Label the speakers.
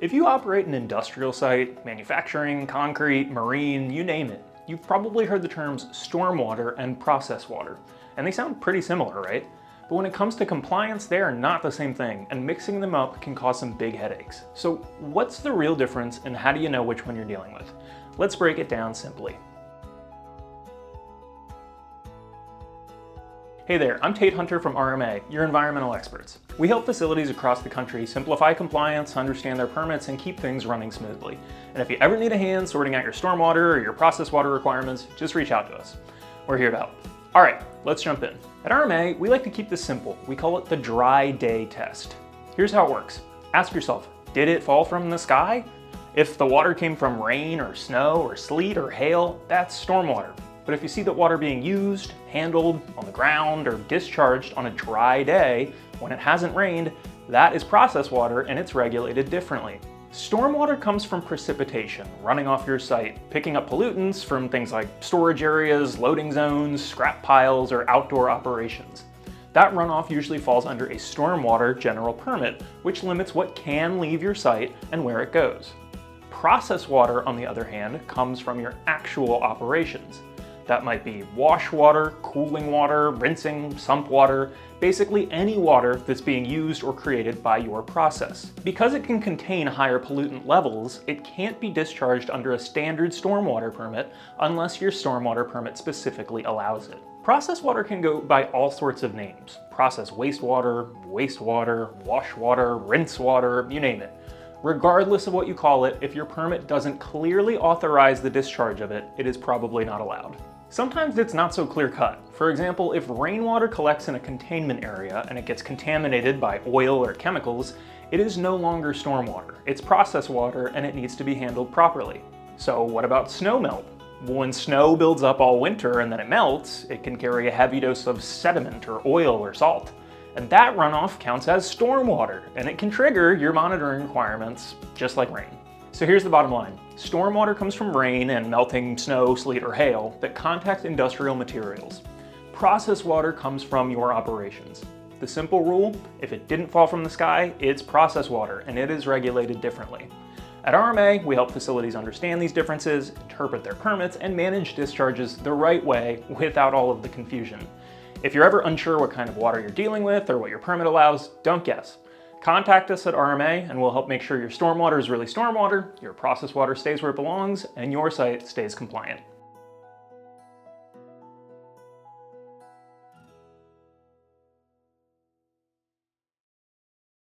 Speaker 1: If you operate an industrial site, manufacturing, concrete, marine, you name it, you've probably heard the terms stormwater and process water, and they sound pretty similar, right? But when it comes to compliance, they are not the same thing, and mixing them up can cause some big headaches. So what's the real difference, and how do you know which one you're dealing with? Let's break it down simply. Hey there, I'm Tate Hunter from RMA, your environmental experts. We help facilities across the country simplify compliance, understand their permits, and keep things running smoothly. And if you ever need a hand sorting out your stormwater or your process water requirements, just reach out to us. We're here to help. All right, let's jump in. At RMA, we like to keep this simple. We call it the dry day test. Here's how it works. Ask yourself, did it fall from the sky? If the water came from rain or snow or sleet or hail, that's stormwater. But if you see that water being used, handled, on the ground, or discharged on a dry day when it hasn't rained, that is process water and it's regulated differently. Stormwater comes from precipitation, running off your site, picking up pollutants from things like storage areas, loading zones, scrap piles, or outdoor operations. That runoff usually falls under a stormwater general permit, which limits what can leave your site and where it goes. Process water, on the other hand, comes from your actual operations. That might be wash water, cooling water, rinsing, sump water, basically any water that's being used or created by your process. Because it can contain higher pollutant levels, it can't be discharged under a standard stormwater permit unless your stormwater permit specifically allows it. Process water can go by all sorts of names. Process wastewater, wash water, rinse water, you name it. Regardless of what you call it, if your permit doesn't clearly authorize the discharge of it, it is probably not allowed. Sometimes it's not so clear-cut. For example, if rainwater collects in a containment area and it gets contaminated by oil or chemicals, it is no longer stormwater. It's process water and it needs to be handled properly. So what about snowmelt? When snow builds up all winter and then it melts, it can carry a heavy dose of sediment or oil or salt. And that runoff counts as stormwater, and it can trigger your monitoring requirements just like rain. So here's the bottom line. Stormwater comes from rain and melting snow, sleet, or hail that contact industrial materials. Process water comes from your operations. The simple rule, if it didn't fall from the sky, it's process water, and it is regulated differently. At RMA, we help facilities understand these differences, interpret their permits, and manage discharges the right way without all of the confusion. If you're ever unsure what kind of water you're dealing with or what your permit allows, don't guess. Contact us at RMA and we'll help make sure your stormwater is really stormwater, your process water stays where it belongs, and your site stays compliant.